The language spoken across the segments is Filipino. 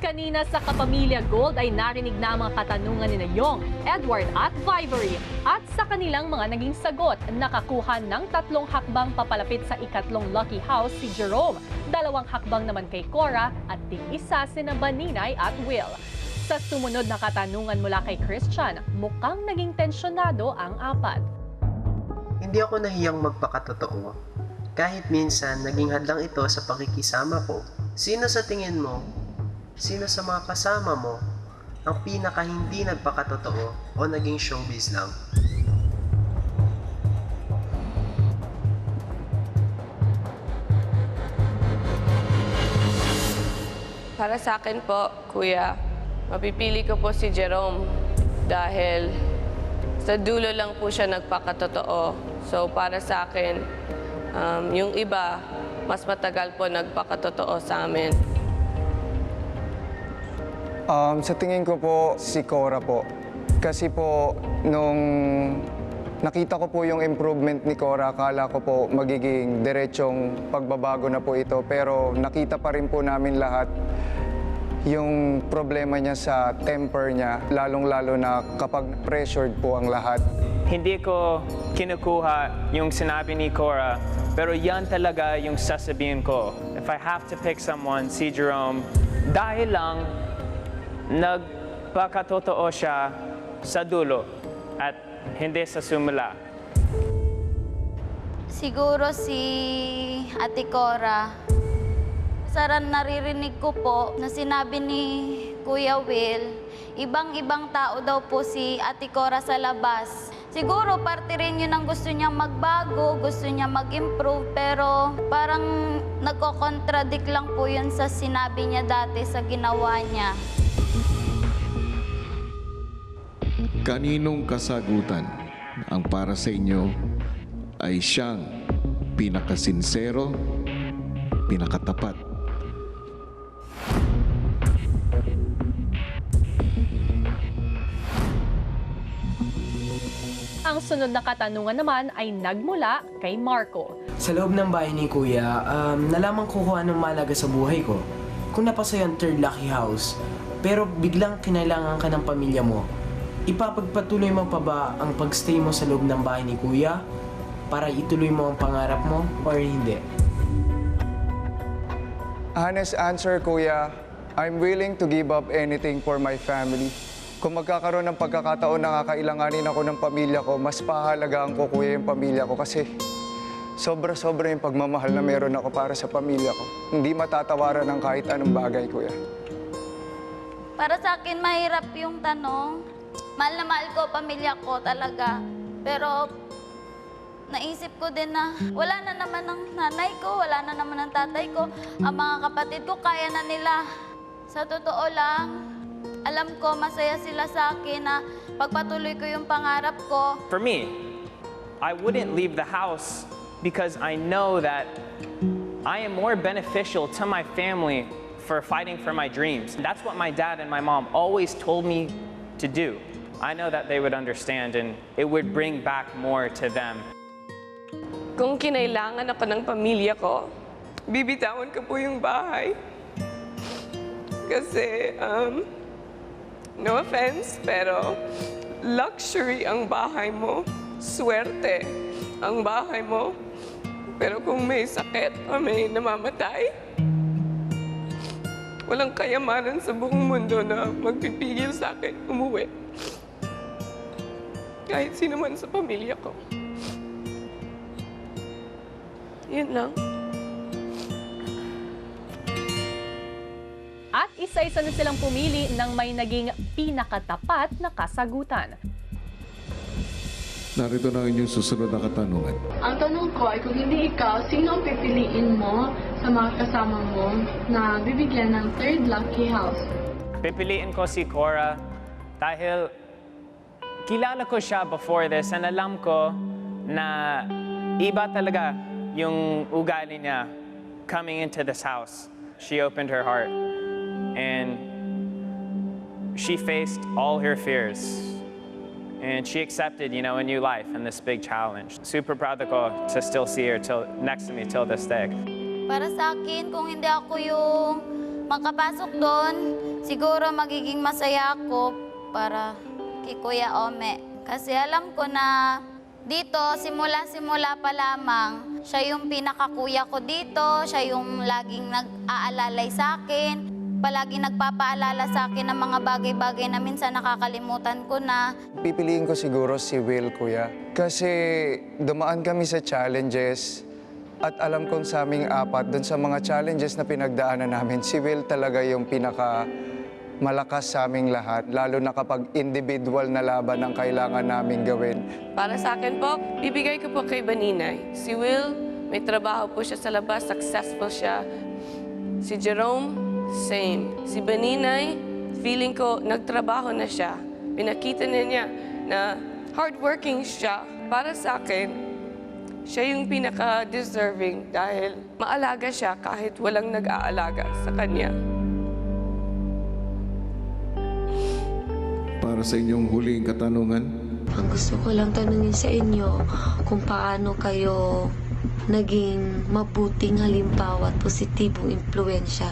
Kanina sa Kapamilya Gold ay narinig na ang mga katanungan ni Yong, Edward at Vivory. At sa kanilang mga naging sagot, nakakuha ng 3 hakbang papalapit sa ikatlong lucky house si Jerome, 2 hakbang naman kay Cora at tig-isa sina Baninay at Will. Sa sumunod na katanungan mula kay Christian, mukhang naging tensyonado ang apat. Hindi ako nahiyang magpakatotoo. Kahit minsan, naging hadlang ito sa pakikisama ko. Sino sa tingin mo? Sino sa mga kasama mo ang pinaka hindi nagpakatotoo o naging showbiz lang? Para sa akin po, Kuya, mapipili ko po si Jerome dahil sa dulo lang po siya nagpakatotoo. So para sa akin, yung iba, mas matagal po nagpakatotoo sa amin. Sa tingin ko po, si Cora po. Kasi po, nung nakita ko po yung improvement ni Cora, akala ko po magiging diretsong pagbabago na po ito. Pero nakita pa rin po namin lahat yung problema niya sa temper niya, lalong-lalo na kapag pressured po ang lahat. Hindi ko kinukuha yung sinabi ni Cora, pero yan talaga yung sasabihin ko. If I have to pick someone, si Jerome, dahil lang nagpakatotoo siya sa dulo at hindi sa sumula. Siguro si Ate Cora. Saran naririnig ko po na sinabi ni Kuya Will, ibang-ibang tao daw po si Ate Cora sa labas. Siguro parte rin yun ang gusto niyang magbago, gusto niya mag-improve, pero parang nagko-contradict lang po yun sa sinabi niya dati sa ginawa niya. Kaninong kasagutan ang para sa inyo ay siyang pinakasinsero, pinakatapat? Ang sunod na katanungan naman ay nagmula kay Marco. Sa loob ng bahay ni Kuya, nalaman ko kung anong malaga sa buhay ko. Kung napasaya ang third lucky house, pero biglang kinailangan ka ng pamilya mo, ipapagpatuloy mo pa ba ang pagstay mo sa loob ng bahay ni Kuya para ituloy mo ang pangarap mo or hindi? Honest answer, Kuya, I'm willing to give up anything for my family. Kung magkakaroon ng pagkakataon na kakailanganin ako ng pamilya ko, mas pahalagaan ko, Kuya, yung pamilya ko kasi sobra-sobra yung pagmamahal na meron ako para sa pamilya ko. Hindi matatawaran ng kahit anong bagay, Kuya. Para sa akin, mahirap yung tanong. Mahal na mahal ko, pamilya ko talaga. Pero naisip ko din na wala na naman ng nanay ko, wala na naman ng tatay ko. Ang mga kapatid ko, kaya na nila. Sa totoo lang, alam ko masaya sila sa akin na pagpatuloy ko yung pangarap ko. For me, I wouldn't leave the house because I know that I am more beneficial to my family for fighting for my dreams. That's what my dad and my mom always told me to do. I know that they would understand and it would bring back more to them. Kung kinailangan ako ng pamilya ko, bibitawan ko po yung bahay. Kasi, no offense, pero luxury ang bahay mo, swerte ang bahay mo. Pero kung may sakit o may namamatay, walang kayamanan sa buong mundo na magpipigil sa akin umuwi. Kahit sino man sa pamilya ko. Yun lang. At isa-isa na silang pumili ng may naging pinakatapat na kasagutan. Narito na ang inyong susunod na katanungan. Ang tanong ko ay kung hindi ikaw, sino ang pipiliin mo sa mga kasama mo na bibigyan ng third lucky house? Pipiliin ko si Cora dahil kilala ko siya before this and alam ko na iba talaga yung ugali niya coming into this house. She opened her heart and she faced all her fears. And she accepted, a new life and this big challenge. Super proud ako to still see her next to me till this day. Para sa akin, kung hindi ako yung Makapasok doon, siguro magiging masaya ako para kay Kuya Ome. Kasi alam ko na dito, simula-simula pa lamang, siya yung pinakakuya ko dito, siya yung laging nag-aalalay sa akin, palaging nagpapaalala sa akin ng mga bagay-bagay na minsan nakakalimutan ko na. Pipiliin ko siguro si Will, kuya. Kasi dumaan kami sa challenges at alam kong sa aming apat, dun sa mga challenges na pinagdaanan namin, si Will talaga yung pinaka malakas sa aming lahat, lalo na kapag individual na laban ang kailangan naming gawin. Para sa akin po, bibigay ko po kay Baninay. Si Will, may trabaho po siya sa labas, successful siya. Si Jerome, same. Si Baninay, feeling ko nagtrabaho na siya. Pinakita na niya na hardworking siya. Para sa akin, siya yung pinaka-deserving dahil maalaga siya kahit walang nag-aalaga sa kanya. Para sa inyong huling katanungan, Ang gusto ko lang tanungin sa inyo kung paano kayo naging mabuting halimbawa at positibong impluensya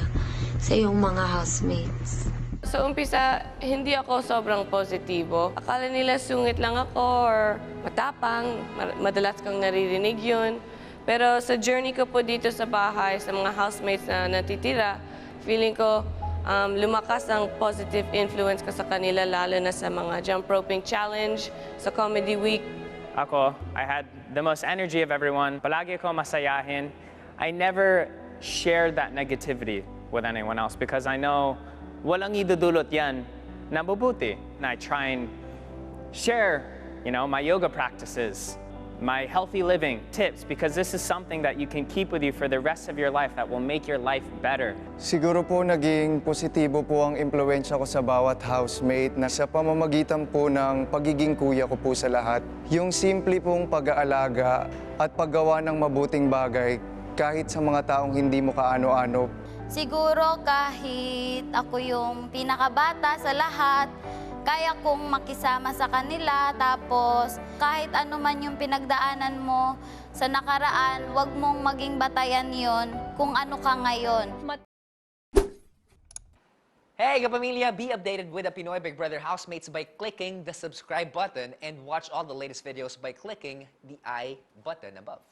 sa iyong mga housemates. Sa umpisa, hindi ako sobrang positibo. Akala nila sungit lang ako or matapang, madalas kang naririnig yun. Pero sa journey ko po dito sa bahay, sa mga housemates na natitira, feeling ko lumakas ang positive influence ko sa kanila, lalo na sa mga jump roping challenge, sa comedy week. Ako, I had the most energy of everyone. Palagi ako masayahin. I never shared that negativity with anyone else because I know walang idudulot yan na mabuti. Na I try and share, my yoga practices, my healthy living tips, because this is something that you can keep with you for the rest of your life that will make your life better. Siguro po naging positibo po ang impluensya ko sa bawat housemate na sa pamamagitan po ng pagiging kuya ko po sa lahat. Yung simple pong pag-aalaga at paggawa ng mabuting bagay kahit sa mga taong hindi mo kaano-ano. Siguro kahit ako yung pinakabata sa lahat, kaya kong makisama sa kanila, tapos kahit ano man yung pinagdaanan mo sa nakaraan, wag mong maging batayan yon kung ano ka ngayon. Hey, kapamilya! Be updated with the Pinoy Big Brother housemates by clicking the subscribe button and watch all the latest videos by clicking the I button above.